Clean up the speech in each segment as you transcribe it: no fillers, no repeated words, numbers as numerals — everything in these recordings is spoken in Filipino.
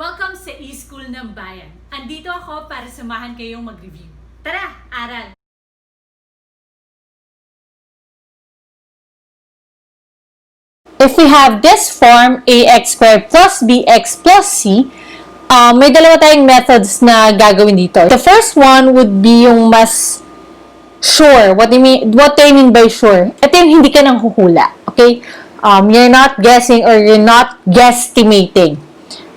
Welcome sa eSchool ng Bayan. Andito ako para samahan kayong mag-review. Tara, aral! If we have this form, ax squared plus bx plus c, may dalawa tayong methods na gagawin dito. The first one would be yung mas sure. What do I mean by sure? Ito yung hindi ka nang huhula. Okay? You're not guessing or you're not guesstimating.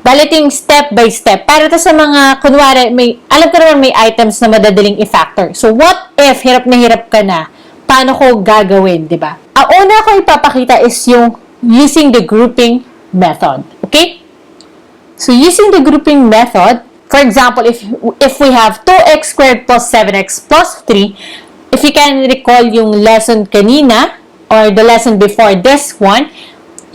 Bale, ito yung step by step. Para to sa mga, kunwari, alam ko naman may items na madadaling i-factor. So, what if hirap na hirap ka na? Paano ko gagawin, di ba? Ang una ko ipapakita is yung using the grouping method. Okay? So, using the grouping method, for example, if we have 2x squared plus 7x plus 3, if you can recall yung lesson kanina, or the lesson before this one,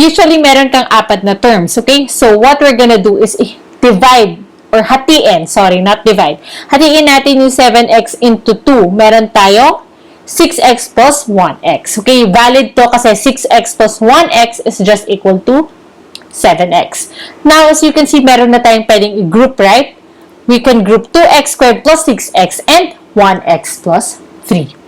usually meron kang apat na terms. Okay? So, what we're gonna do is divide, or hatiin, sorry, not divide. Hatiin natin yung 7x into 2. Meron tayong 6x plus 1x. Okay, valid to kasi 6x plus 1x is just equal to 7x. Now, as you can see, meron na tayong pwedeng i-group, right? We can group 2x squared plus 6x and 1x plus 3.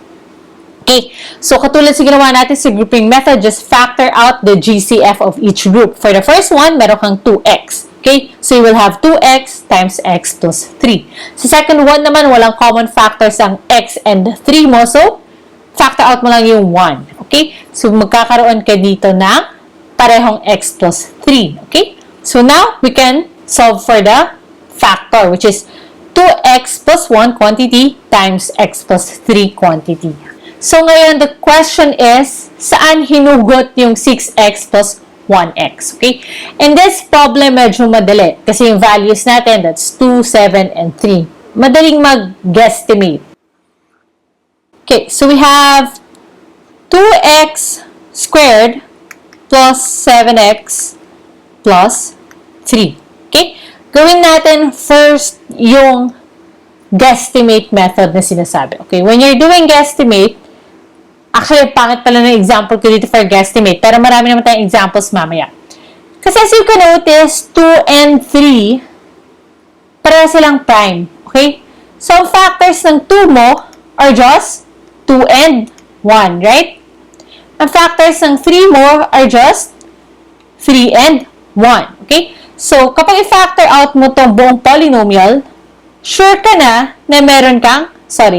Okay, so katulad sa ginawa natin sa grouping method, just factor out the GCF of each group. For the first one, meron kang 2x. Okay, so you will have 2x times x plus 3. Sa second one naman, walang common factors ang x and 3 mo, so factor out mo lang yung 1. Okay? So, magkakaroon ka dito ng parehong x plus 3. Okay? So, now, we can solve for the factor, which is 2x plus 1 quantity times x plus 3 quantity. So, ngayon, the question is, saan hinugot yung 6x plus 1x? Okay? In this problem, medyo madali. Kasi yung values natin, that's 2, 7, and 3. Madaling mag-guesstimate. Okay, so we have 2x squared plus 7x plus 3. Okay? Gawin natin first yung guesstimate method na sinasabi. Okay, when you're doing guesstimate, actually, pangit pala ng example ko dito for guesstimate, pero marami naman tayong examples mamaya. Kasi as you can notice, 2 and 3, para silang prime. Okay? So, ang factors ng 2 mo are just 2 and 1, right? Ang factors ng 3 mo are just 3 and 1, okay? So, kapag i-factor out mo tong buong polynomial, sure ka na meron kang,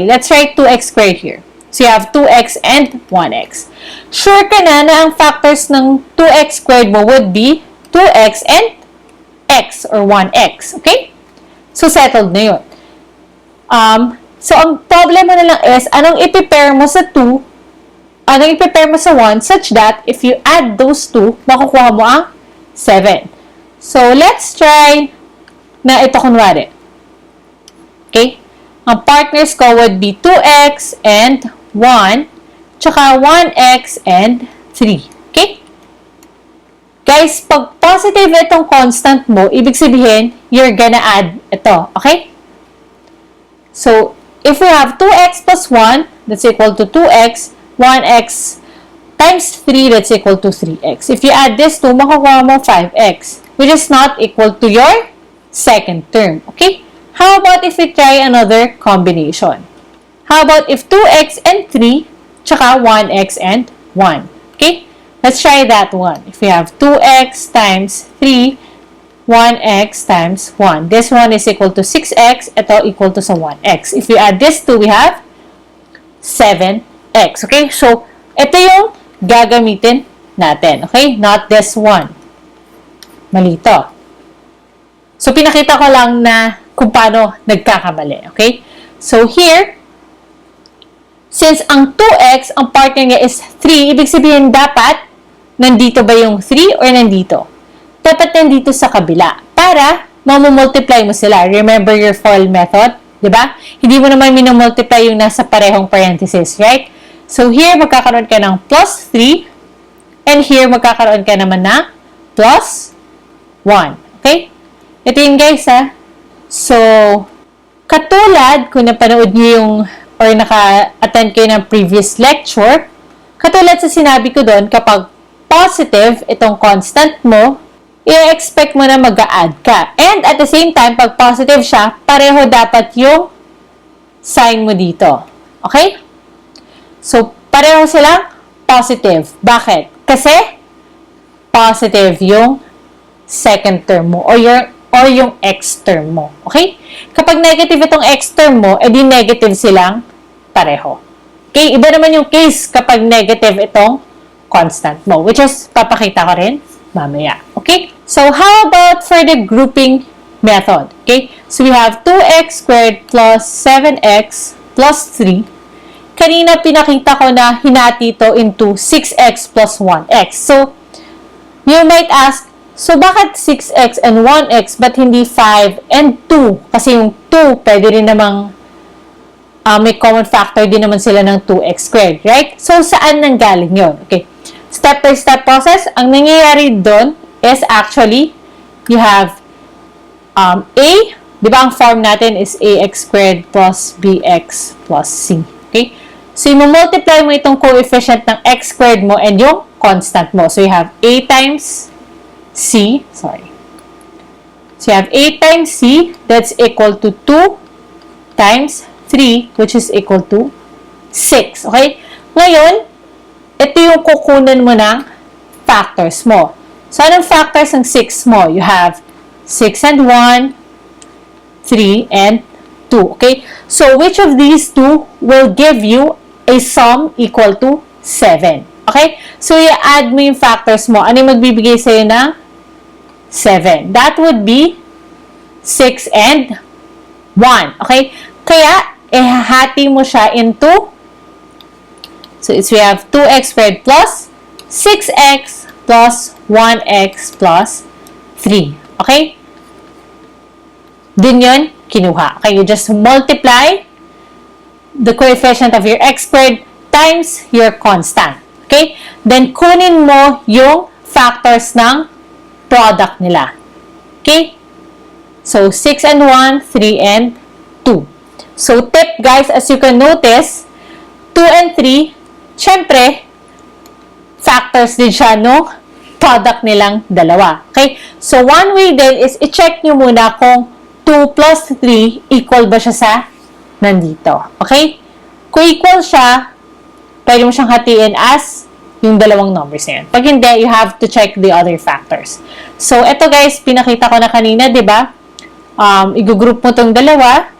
let's write 2x squared here. So, you have 2x and 1x. Sure ka na ang factors ng 2x squared mo would be 2x and x or 1x, okay? So, settled na yun. So, ang problema na lang is, anong i-prepare mo sa 2, anong i-prepare mo sa 1, such that, if you add those 2, makukuha mo ang 7. So, let's try na ito kunwari. Okay? Ang partners ko would be 2x and 1, tsaka 1x and 3. Okay? Guys, pag positive itong constant mo, ibig sabihin, you're gonna add ito. Okay? So, if we have 2x plus 1, that's equal to 2x, 1x times 3, that's equal to 3x. If you add this 2, makukuha mo 5x, which is not equal to your second term. Okay? How about if we try another combination? How about if 2x and 3, tsaka 1x and 1? Okay? Let's try that one. If we have 2x times 3, 1x times 1. This one is equal to 6x. Ito equal to sa 1x. If we add this 2, we have 7x. Okay? So, ito yung gagamitin natin. Okay? Not this one. Mali ito. So, pinakita ko lang na kung paano nagkakamali. Okay? So, here, since ang 2x, ang partner niya is 3, ibig sabihin dapat, nandito ba yung 3 or nandito? Dapat nandito sa kabila para mamumultiply mo sila. Remember your FOIL method? Diba? Hindi mo naman minumultiply yung nasa parehong parenthesis, right? So, here, magkakaroon ka ng plus 3 and here, magkakaroon ka naman ng plus 1. Okay? Ito yun, guys, ha? So, katulad, kung napanood nyo yung or naka-attend kayo ng previous lecture, katulad sa sinabi ko doon, kapag positive itong constant mo, i-expect mo na mag-add ka. And at the same time, pag positive siya, pareho dapat yung sign mo dito. Okay? So, pareho silang positive. Bakit? Kasi positive yung second term mo or yung x term mo. Okay? Kapag negative itong x term mo, edi negative silang pareho. Okay? Iba naman yung case kapag negative itong constant mo, which is papakita ko rin mamaya. Okay? So, how about for the grouping method? Okay? So, we have 2x squared plus 7x plus 3. Kanina pinakita ko na hinati ito into 6x plus 1x. So, you might ask, so bakit 6x and 1x but hindi 5 and 2? Kasi yung 2, pwede rin namang may common factor din naman sila ng 2x squared, right? So, saan nanggaling yun? Okay. Step-by-step process, ang nangyayari doon is actually, you have a, di ba ang form natin is ax squared plus bx plus c. Okay? So, i-multiply mo itong coefficient ng x squared mo and yung constant mo. So, you have a times c, sorry. So, you have a times c, that's equal to 2 times 3, which is equal to 6. Okay? Ngayon, ito yung kukunan mo ng factors mo. So, anong factors ng 6 mo? You have 6 and 1, 3 and 2. Okay? So, which of these two will give you a sum equal to 7? Okay? So, i-add mo yung factors mo. Ano yung magbibigay sa'yo ng 7? That would be 6 and 1. Okay? Kaya, ihahati mo siya into, so we have 2x squared plus 6x plus 1x plus 3. Okay? Dun yun, kinuha. Okay, you just multiply the coefficient of your x squared times your constant. Okay? Then, kunin mo yung factors ng product nila. Okay? So, 6 and 1, 3 and 2. So, tip guys, as you can notice, 2 and 3, syempre, factors din siya no product nilang dalawa. Okay? So, one way din is i-check nyo muna kung 2 plus 3 equal ba siya sa nandito. Okay? Kung equal siya, pwede mo siyang hatiin as yung dalawang numbers na yun. Pag hindi, you have to check the other factors. So, eto guys, pinakita ko na kanina, di ba? I-group mo tong dalawa.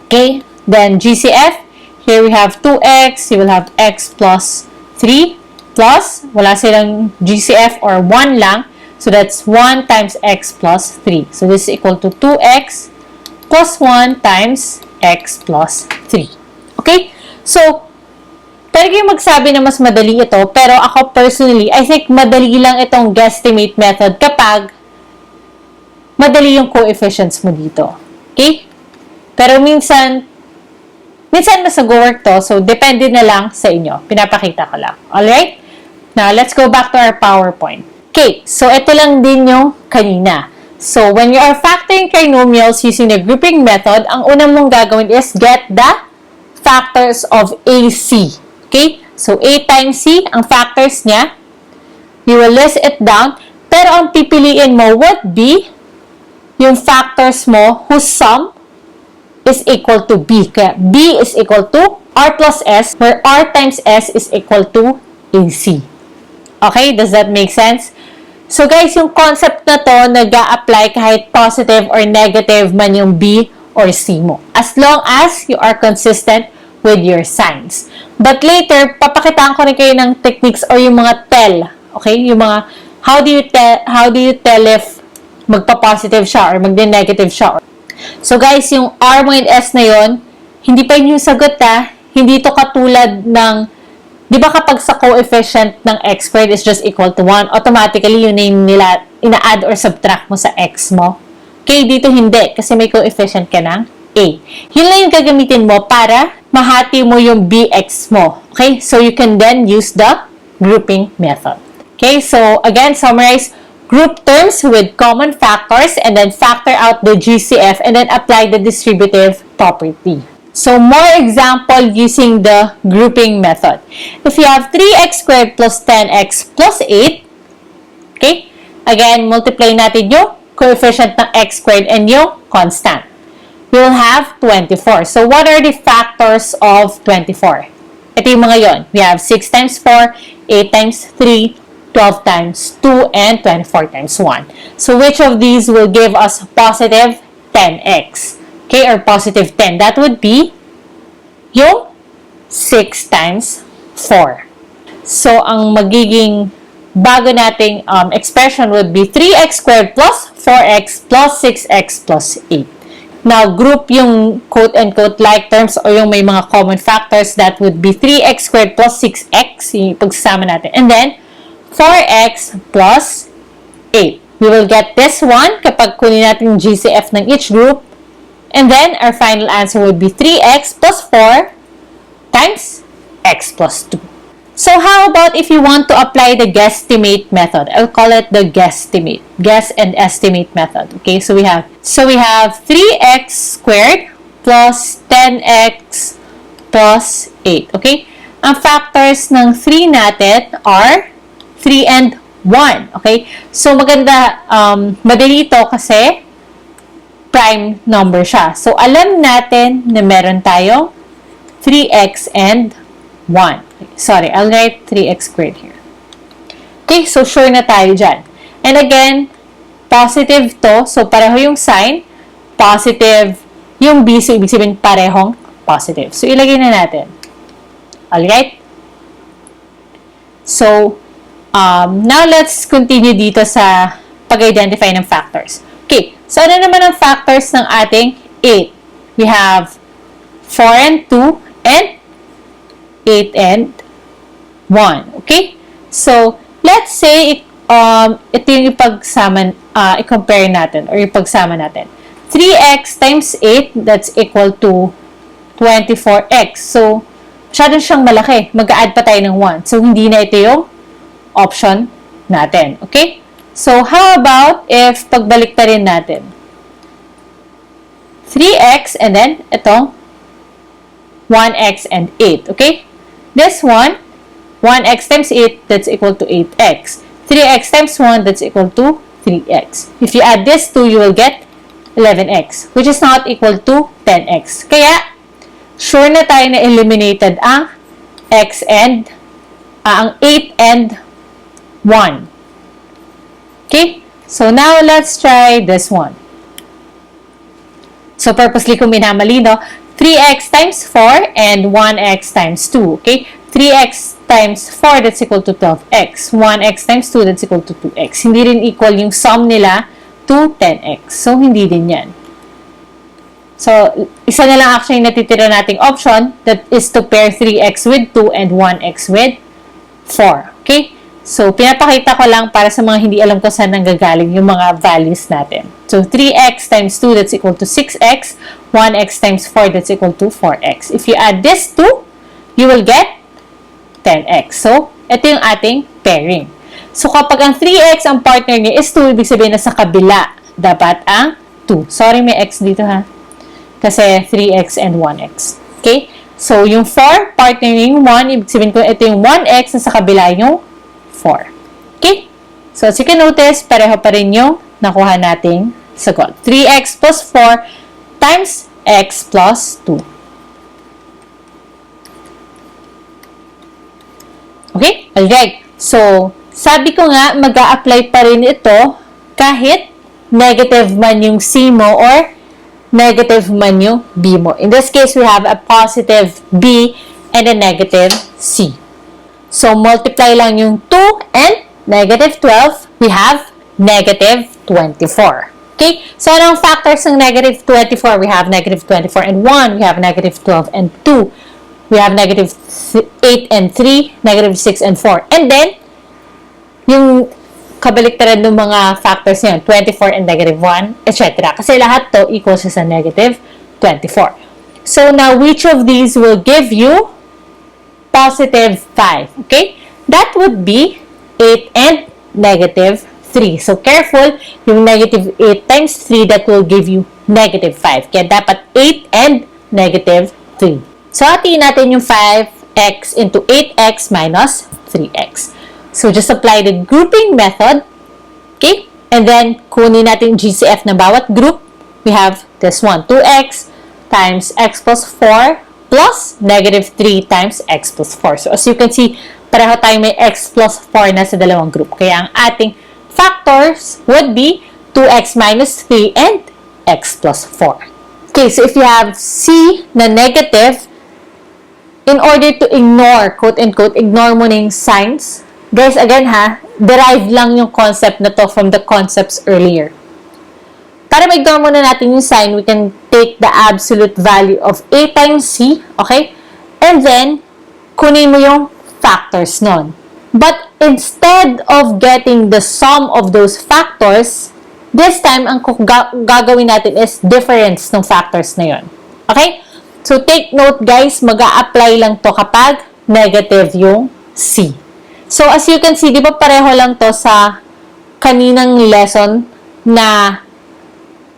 Okay? Then, GCF. Here we have 2x. You will have x plus 3 plus, wala silang GCF or 1 lang. So, that's 1 times x plus 3. So, this is equal to 2x plus 1 times x plus 3. Okay? So, pwede kayong magsabi na mas madali ito, pero ako personally, I think madali lang itong guesstimate method kapag madali yung coefficients mo dito. Okay? Pero minsan mas nag-work to, so depende na lang sa inyo. Pinapakita ko lang. Alright? Now, let's go back to our PowerPoint. Okay, so ito lang din yung kanina. So, when you are factoring trinomials using the grouping method, ang unang mong gagawin is get the factors of AC. Okay? So, A times C, ang factors niya, you will list it down, pero ang pipiliin mo would be yung factors mo whose sum is equal to B. Kaya B is equal to R plus S, where R times S is equal to AC. Okay? Does that make sense? So guys, yung concept na to, nag-a-apply kahit positive or negative man yung B or C mo. As long as you are consistent with your signs. But later, papakitaan ko rin kayo ng techniques or yung mga tell. Okay? Yung mga, how do you tell if magpa-positive siya or magdi-negative siya. So guys, yung R mo and S na yon, hindi pa yun yung sagot Hindi to katulad ng, di ba kapag sa coefficient ng x squared is just equal to 1, automatically yung name nila, ina-add or subtract mo sa x mo. Okay, dito hindi, kasi may coefficient ka ng A. Yun lang yung gagamitin mo para mahati mo yung bx mo. Okay, so you can then use the grouping method. Okay, so again, summarize, group terms with common factors and then factor out the GCF and then apply the distributive property. So, more example using the grouping method. If you have 3x squared plus 10x plus 8, okay, Again, multiply natin yung coefficient ng x squared and yung constant. We'll have 24. So, what are the factors of 24? Ito yung mga yon. We have 6 times 4, 8 times 3, 12 times 2, and 24 times 1. So, which of these will give us positive 10x? Okay, or positive 10. That would be yung 6 times 4. So, ang magiging bago nating expression would be 3x squared plus 4x plus 6x plus 8. Now, group yung quote-unquote like terms o yung may mga common factors. That would be 3x squared plus 6x, yung pagsasama natin. And then, 4x plus 8. We will get this one kapag kunin natin yung GCF ng each group. And then, our final answer would be 3x plus 4 times x plus 2. So, how about if you want to apply the guesstimate method? I'll call it the guesstimate. Guess and estimate method. Okay, so we have 3x squared plus 10x plus 8. Okay? Ang factors ng 3 natin are 3 and 1. Okay? So, maganda, madali ito kasi prime number siya. So, alam natin na meron tayong 3x and 1. Sorry, I'll write 3x squared here. Okay, so sure na tayo dyan. And again, positive to. So, pareho yung sign. Positive yung B. So, ibig sabihin parehong positive. So, ilagay na natin. Alright? So, now let's continue dito sa pag-identify ng factors. Okay, so ano naman ang factors ng ating 8? We have 4 and 2 and 8 and 1. Okay? So, let's say, ito yung i-compare natin or ipagsama natin. 3x times 8, that's equal to 24x. So, masyado siyang malaki. Mag-a-add pa tayo ng 1. So, hindi na ito yung option natin. Okay? So, how about if pagbalik na rin natin? 3x and then itong 1x and 8. Okay? This one, 1x times 8, that's equal to 8x. 3x times 1, that's equal to 3x. If you add this 2, you will get 11x, which is not equal to 10x. Kaya, sure na tayo na eliminated ang x and, ang 8 and 1. Okay? So, now let's try this one. So, purposely kung minamali, no? 3x times 4 and 1x times 2. Okay? 3x times 4, that's equal to 12x. 1x times 2, that's equal to 2x. Hindi rin equal yung sum nila to 10x. So, hindi din yan. So, isa na lang actually natitira nating option, that is to pair 3x with 2 and 1x with 4. Okay? So, pinapakita ko lang para sa mga hindi alam ko saan nanggagaling yung mga values natin. So, 3x times 2, that's equal to 6x. 1x times 4, that's equal to 4x. If you add this 2, you will get 10x. So, ito yung ating pairing. So, kapag ang 3x, ang partner niya is 2, ibig sabihin na sa kabila, dapat ang 2. Sorry, may x dito ha. Kasi 3x and 1x. Okay? So, yung 4, partner niya yung 1, ibig sabihin ko ito yung 1x na sa kabila yung 4. Okay? So, as you can notice, pareho pa rin yung nakuha nating sagot. 3x plus 4 times x plus 2. Okay? Alright. So, sabi ko nga, mag-a-apply pa rin ito kahit negative man yung C mo or negative man yung B mo. In this case, we have a positive B and a negative C. So, multiply lang yung 2 and negative 12. We have negative 24. Okay? So, anong factors ng negative 24? We have negative 24 and 1. We have negative 12 and 2. We have negative 8 and 3, negative 6 and 4. And then, yung kabaliktaran ng mga factors niyan, 24 and negative 1, etc. Kasi lahat to equals sa negative 24. So, now, which of these will give you positive 5? Okay? That would be 8 and negative 3. So, careful, yung negative 8 times 3, that will give you negative 5. Kaya dapat 8 and negative 3. So, hatiin natin yung 5x into 8x minus 3x. So, just apply the grouping method. Okay? And then, kunin natin yung GCF ng bawat group. We have this one, 2x times x plus 4 plus negative 3 times x plus 4. So, as you can see, pareho tayo may x plus 4 na sa dalawang group. Kaya ang ating factors would be 2x minus 3 and x plus 4. Okay, so if you have c na negative, in order to ignore, quote-unquote, ignore mo na yung signs, guys, again ha, derive lang yung concept na to from the concepts earlier. Para ma-ignore muna natin yung sign, we can take the absolute value of a times c, okay? And then, kunin mo yung factors nun. But instead of getting the sum of those factors, this time, ang gagawin natin is difference ng factors na yun. Okay? So, take note guys, mag-a-apply lang to kapag negative yung c. So, as you can see, di ba pareho lang to sa kaninang lesson na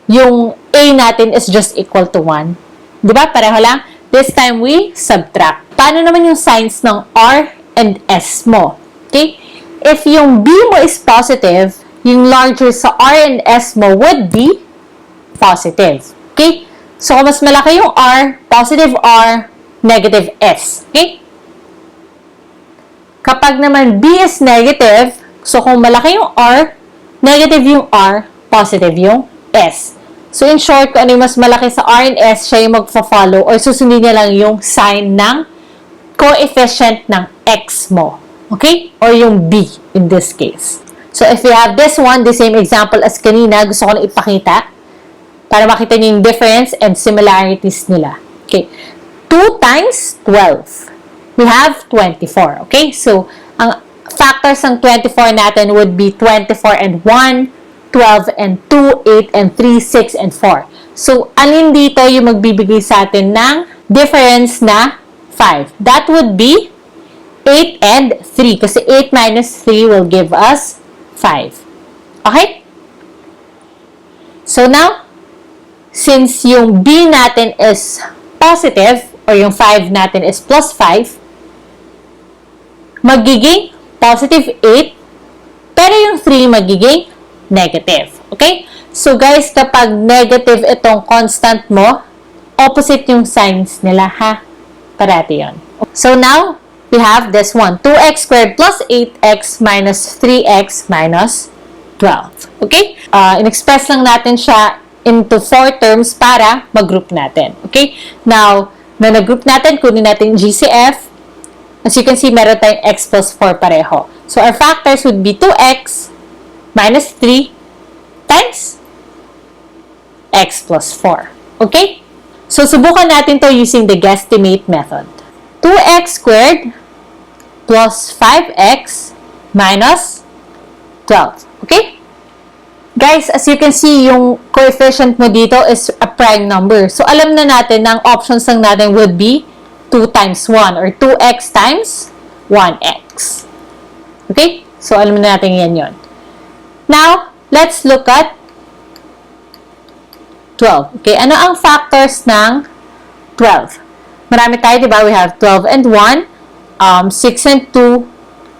yung a natin is just equal to 1. Di ba? Pareho lang. This time, we subtract. Paano naman yung signs ng r and s mo? Okay? If yung b mo is positive, yung larger sa r and s mo would be positive. Okay? So, kung mas malaki yung r, positive r, negative s. Okay? Kapag naman b is negative, so kung malaki yung r, negative yung r, positive yung s. So, in short, kung ano yung mas malaki sa r and s, siya yung magfa-follow or susundin niya lang yung sign ng coefficient ng x mo. Okay? Or yung b in this case. So, if you have this one, the same example as kanina, gusto ko na ipakita para makita niyo yung difference and similarities nila. Okay. 2 times 12. We have 24. Okay? So, ang factors ng 24 natin would be 24 and 1, 12 and 2, 8 and 3, 6 and 4. So, alin dito yung magbibigay sa atin ng difference na 5? That would be 8 and 3. Kasi 8 minus 3 will give us 5. Okay? So now, since yung b natin is positive, or yung 5 natin is plus 5, magiging positive 8, pero yung 3 magiging negative. Okay? So guys, kapag negative itong constant mo, opposite yung signs nila, ha? Parati yun. So now, we have this one, 2x squared plus 8x minus 3x minus 12. Okay? In-express lang natin siya into 4 terms para mag-group natin. Okay? Now, na nag-group natin, kunin natin GCF. As you can see, meron tayong x plus 4 pareho. So, our factors would be 2x minus 3 times x plus 4. Okay? So, subukan natin to using the guesstimate method. 2x squared plus 5x minus 12. Okay? Guys, as you can see, yung coefficient mo dito is a prime number. So, alam na natin na ang options lang natin would be 2 times 1 or 2x times 1x. Okay? So, alam na natin yan yun. Now, let's look at 12. Okay? Ano ang factors ng 12? Marami tayo, di ba? We have 12 and 1, 6 and 2,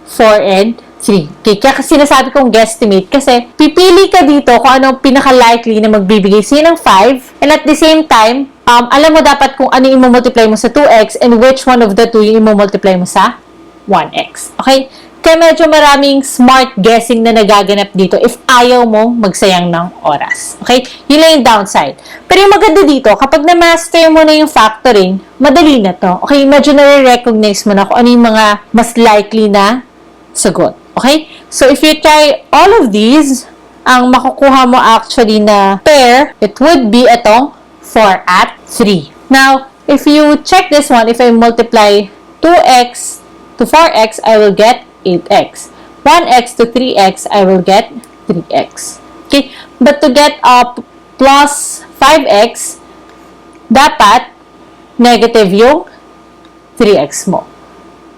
4 and 3. Okay, kaya kasi sinasabi kong guesstimate kasi pipili ka dito kung anong pinaka-likely na magbibigay sa'yo ng 5 and at the same time, alam mo dapat kung ano yung multiply mo sa 2x and which one of the two yung multiply mo sa 1x. Okay? Kaya medyo maraming smart guessing na nagaganap dito if ayaw mo magsayang ng oras. Okay? Yun lang yung downside. Pero yung maganda dito, kapag na-master mo na yung factoring, madali na to. Okay? Medyo na-recognize mo na kung ano yung mga mas likely na sagot. Okay? So, if you try all of these, ang makukuha mo actually na pair, it would be itong 4 at 3. Now, if you check this one, if I multiply 2x to 4x, I will get 8x. 1x to 3x, I will get 3x. Okay? But to get up plus 5x, dapat negative yung 3x mo.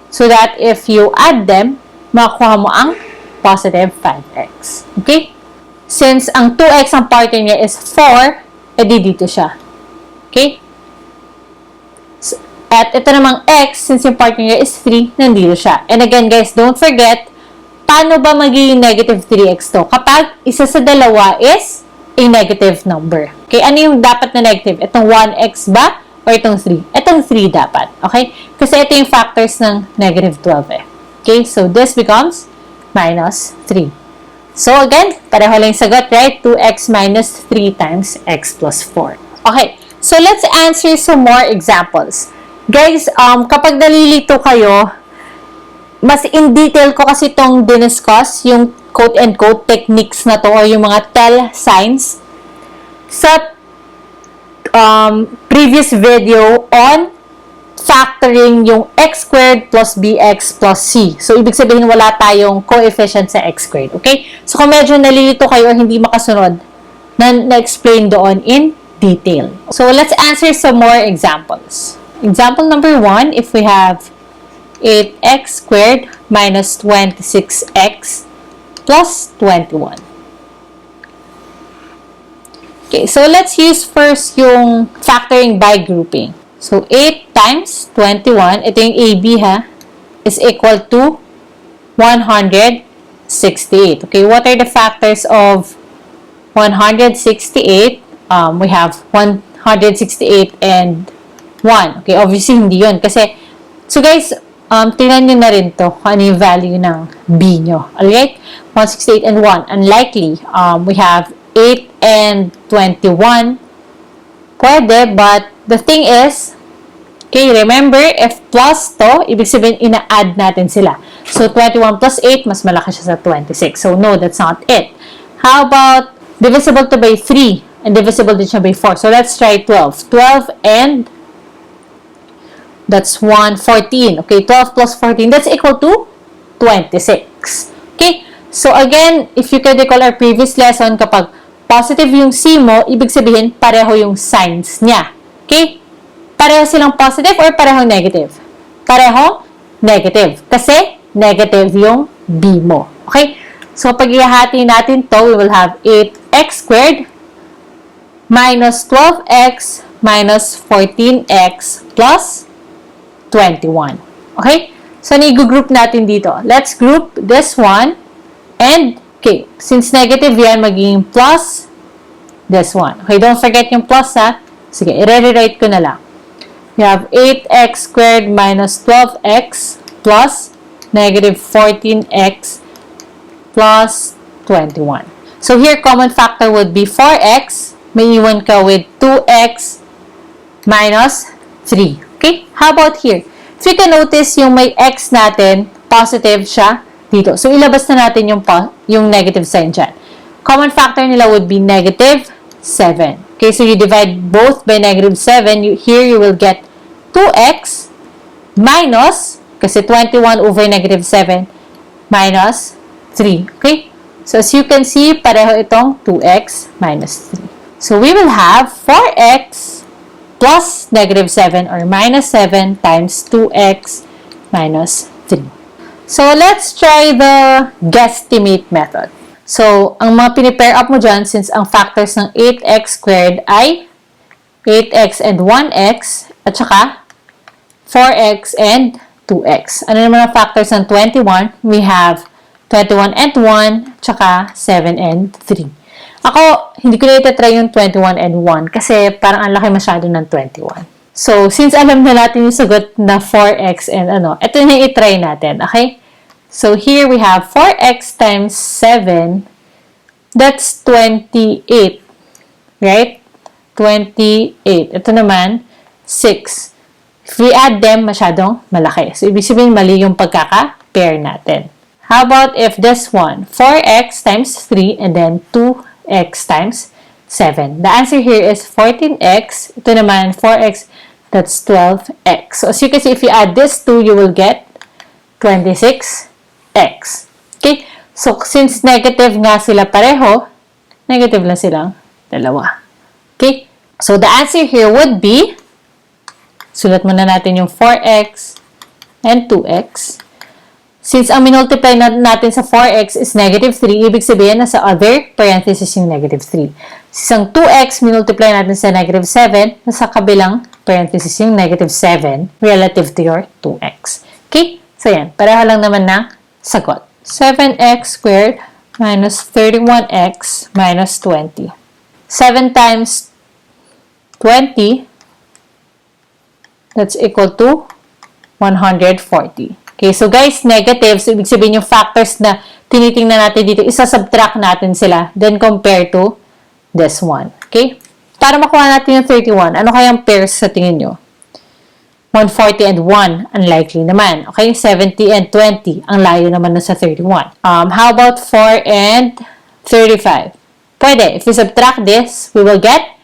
So that if you add them, makuha mo ang positive 5x. Okay? Since ang 2x ang partner niya is 4, edi dito siya. Okay? So, at ito namang x, since yung partner niya is 3, nandito siya. And again, guys, don't forget, paano ba magiging negative 3x to? Kapag isa sa dalawa is a negative number. Okay, ano yung dapat na negative? Itong 1x ba? Or itong 3? Itong 3 dapat. Okay? Kasi ito yung factors ng negative 12 eh. Okay, so this becomes minus 3. So again, pareho lang yung sagot, right? 2x minus 3 times x plus 4. Okay, so let's answer some more examples. Guys, kapag nalilito kayo, mas in detail ko kasi itong diniscuss, yung quote-and-quote techniques na to or yung mga tell signs sa previous video on factoring yung x squared plus bx plus c. So, ibig sabihin wala tayong coefficient sa x squared. Okay? So, kung medyo nalilito kayo or hindi makasunod, na-explain doon in detail. So, let's answer some more examples. Example number 1, if we have 8x squared minus 26x plus 21. Okay, so let's use first yung factoring by grouping. So, 8 times 21, ito yung AB ha, is equal to 168. Okay, what are the factors of 168? We have 168 and 1. Okay, obviously hindi yun. Kasi, so guys, tingnan nyo na rin to kung ano yung value ng B nyo. Alright? 168 and 1. Unlikely. We have 8 and 21. Pwede, but the thing is, okay, remember, if plus to, ibig sabihin, ina-add natin sila. So, 21 plus 8, mas malaki siya sa 26. So, no, that's not it. How about divisible to by 3? And divisible din siya by 4. So, let's try 12. 12 and that's 1, 14. Okay, 12 plus 14, that's equal to 26. Okay, so again, if you can recall our previous lesson, kapag positive yung C mo, ibig sabihin, pareho yung signs niya. Okay? Pareho silang positive or pareho negative? Pareho negative. Kasi, negative yung B mo. Okay? So, pag ihahati natin to, we will have 8x squared minus 12x minus 14x plus 21. Okay? So, i-group natin dito. Let's group this one and, okay, since negative yan, magiging plus this one. Okay, don't forget yung plus ha. Sige, i-rewrite ko na lang. We have 8x squared minus 12x plus negative 14x plus 21. So, here, common factor would be 4x. May iwan ka with 2x minus 3. Okay? How about here? If you can notice, yung may x natin, positive siya dito. So, ilabas na natin yung negative sign dyan. Common factor nila would be negative 7. Okay, so you divide both by negative 7. Here, you will get 2x minus, kasi 21 over negative 7, minus 3. Okay? So, as you can see, pareho itong 2x minus 3. So, we will have 4x plus negative 7 or minus 7 times 2x minus 3. So, let's try the guesstimate method. So, ang mga pinipair up mo dyan, since ang factors ng 8x squared ay 8x and 1x, at saka 4x and 2x. Ano naman ang factors ng 21? We have 21 and 1, tsaka 7 and 3. Ako, hindi ko na itatry yung 21 and 1 kasi parang ang laki masyado ng 21. So, since alam na natin yung sagot na 4x and ito na yung itry natin, okay? So, here we have 4x times 7, that's 28, right? 28. Ito naman, 6. If we add them, masyadong malaki. So, ibig sabihin, mali yung pagkaka-pair natin. How about if this one, 4x times 3 and then 2x times 7. The answer here is 14x. Ito naman, 4x, that's 12x. So, as you can see, if you add this 2, you will get 26x. Okay? So, since negative nga sila pareho, negative lang silang dalawa. Okay? So, the answer here would be, sulat muna natin yung 4x and 2x. Since ang minultiply natin sa 4x is negative 3, ibig sabihin na sa other parenthesis yung negative 3. Since ang 2x minultiply natin sa negative 7, nasa kabilang parenthesis yung negative 7 relative to your 2x. Okay? So yan, pareho lang naman na sagot. 7x squared minus 31x minus 20. 7 times 20, that's equal to 140. Okay, so guys, negative. So, ibig sabihin yung factors na tinitingnan natin dito, isa-subtract natin sila, then compare to this one. Okay? Para makuha natin yung 31, ano kayang pairs sa tingin nyo? 140 and 1, unlikely naman. Okay? 70 and 20, ang layo naman na sa 31. How about 4 and 35? Pwede. If we subtract this, we will get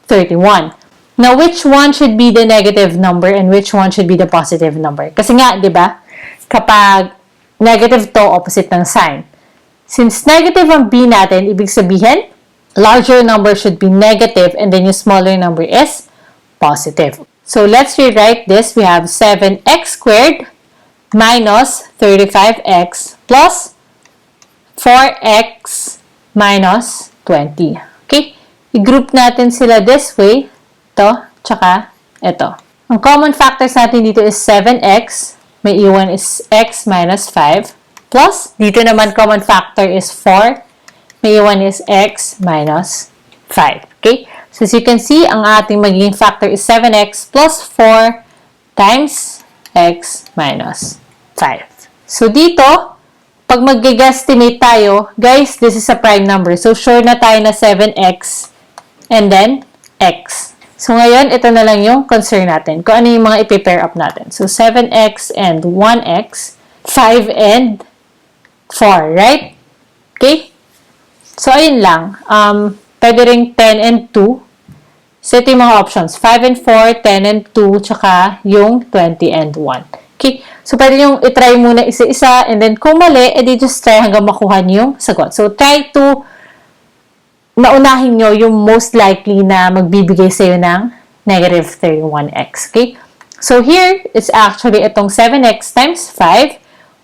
31. Now, which one should be the negative number and which one should be the positive number? Kasi nga, di ba? Kapag negative to, opposite ng sign. Since negative ang b natin, ibig sabihin, larger number should be negative and then yung smaller number is positive. So, let's rewrite this. We have 7x squared minus 35x plus 4x minus 20. Okay? I-group natin sila this way. Ito, tsaka ito. Ang common factors natin dito is 7x. May iwan is x minus 5. Plus, dito naman common factor is 4. May iwan is x minus 5. Okay? So, as you can see, ang ating magiging factor is 7x plus 4 times x minus 5. So, dito, pag mag-guesstimate tayo, guys, this is a prime number. So, sure na tayo na 7x and then x. So, ngayon, ito na lang yung concern natin. Kung ano yung mga ipi-pair up natin. So, 7x and 1x, 5 and 4, right? Okay? So, ayun lang. Pwede ring 10 and 2. So, ito yung mga options. 5 and 4, 10 and 2, tsaka yung 20 and 1. Okay? So, pwede yung itry muna isa-isa, and then kung mali, edi just try hanggang makuha niyo yung sagot. So, try to naunahin nyo yung most likely na magbibigay sa'yo ng negative 31x. Okay? So, here, it's actually itong 7x times 5,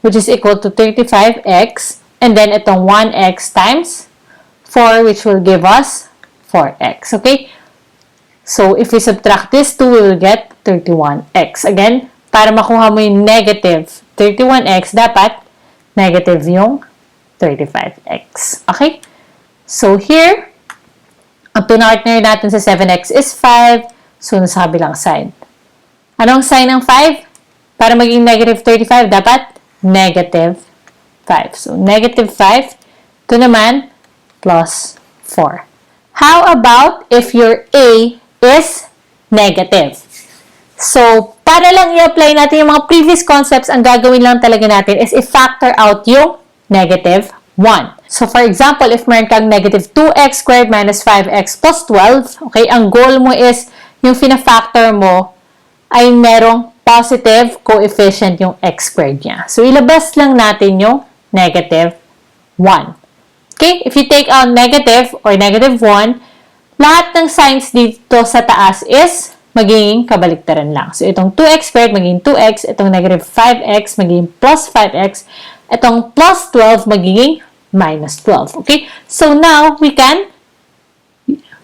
which is equal to 35x, and then itong 1x times 4, which will give us 4x. Okay? So, if we subtract this 2, we will get 31x. Again, para makuha mo yung negative 31x, dapat negative yung 35x. Okay? So, here, ang pinartner natin sa 7x is 5. So, nasa kabilang side. Anong sign ng 5? Para maging negative 35, dapat negative 5. So, negative 5. Ito naman, plus 4. How about if your A is negative? So, para lang i-apply natin yung mga previous concepts, ang gagawin lang talaga natin is i-factor out yung negative 1. So, for example, if meron kang negative 2x squared minus 5x plus 12, okay, ang goal mo is yung fina-factor mo ay merong positive coefficient yung x squared niya. So, ilabas lang natin yung negative 1. Okay? If you take out negative or negative 1, lahat ng signs dito sa taas is magiging kabaliktaran lang. So, itong 2x squared magiging 2x, itong negative 5x magiging plus 5x, itong plus 12 magiging minus 12. Okay? So, now, we can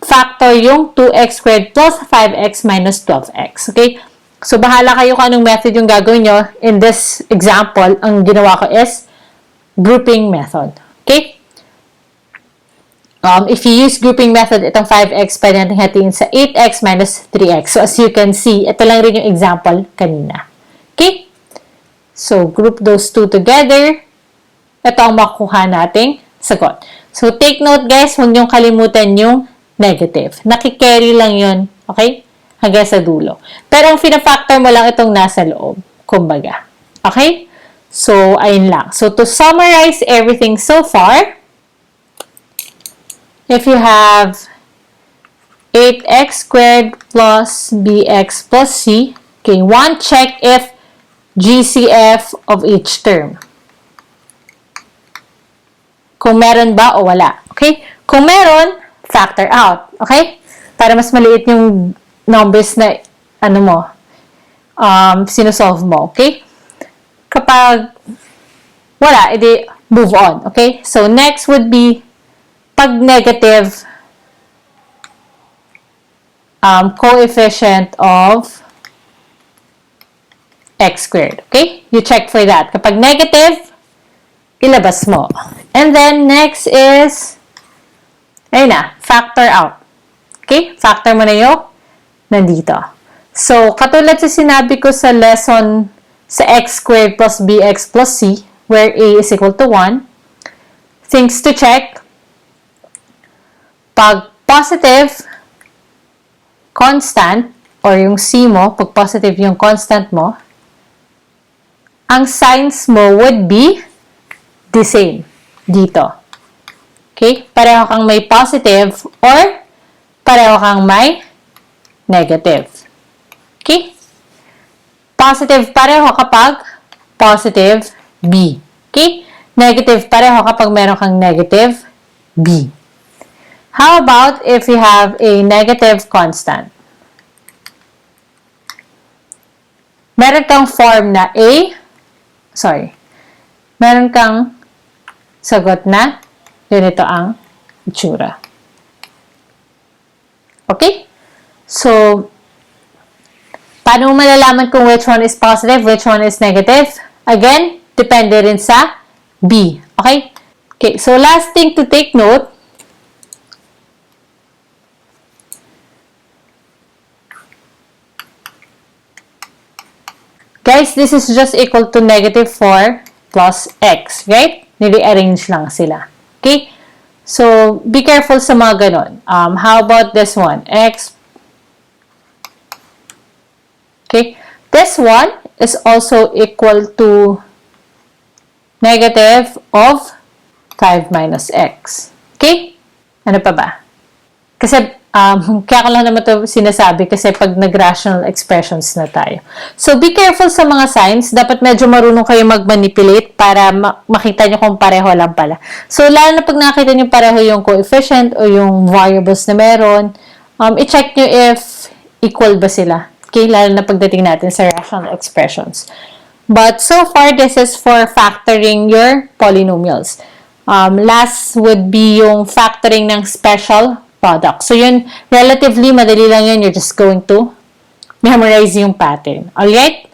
factor yung 2x squared plus 5x minus 12x. Okay? So, bahala kayo kung anong method yung gagawin nyo. In this example, ang ginawa ko is grouping method. Okay? If you use grouping method, itong 5x, pwede natin hatiin sa 8x minus 3x. So, as you can see, ito lang rin yung example kanina. Okay? So, group those two together. Ito ang makuha nating sagot. So, take note guys, huwag niyong kalimutan yung negative. Nakikerry lang yun. Okay? Hanggang sa dulo. Pero ang fina-factor mo lang itong nasa loob. Kumbaga. Okay? So, ayun lang. So, to summarize everything so far, if you have 8x squared plus bx plus c, okay, one, check if GCF of each term. Kung meron ba o wala. Okay? Kung meron, factor out. Okay? Para mas maliit yung numbers na, ano mo, sinusolve mo. Okay? Kapag wala, edi move on. Okay? So, next would be pag negative coefficient of x squared. Okay? You check for that. Kapag negative, ilabas mo. And then, next is, ayun na, factor out. Okay? Factor mo na yung nandito. So, katulad sa sinabi ko sa lesson sa x squared plus bx plus c, where a is equal to 1, things to check, pag positive constant, or yung c mo, pag positive yung constant mo, ang signs mo would be the same dito. Okay? Pareho kang may positive or pareho kang may negative. Okay? Positive pareho kapag positive B. Okay? Negative pareho kapag meron kang negative B. How about if you have a negative constant? Meron kang form na meron kang sagot na ganito ang itsura. Okay? So, paano mo malalaman kung which one is positive, which one is negative? Again, depende rin sa B. Okay? Okay, so last thing to take note, guys, this is just equal to negative 4 plus x, right? Nili-arrange lang sila. Okay? So, be careful sa mga ganon. How about this one? X. Okay? This one is also equal to negative of 5 minus x. Okay? Ano pa ba? Kasi, kaya ko lang naman ito sinasabi kasi pag nag-rational expressions na tayo. So, be careful sa mga signs. Dapat medyo marunong kayo mag-manipulate para makita nyo kung pareho lang pala. So, lalo na pag nakita nyo pareho yung coefficient o yung variables na meron, i-check nyo if equal ba sila. Okay? Lalo na pagdating natin sa rational expressions. But so far, this is for factoring your polynomials. Last would be yung factoring ng special product. So, yun, relatively, madali lang yun. You're just going to memorize yung pattern. Alright?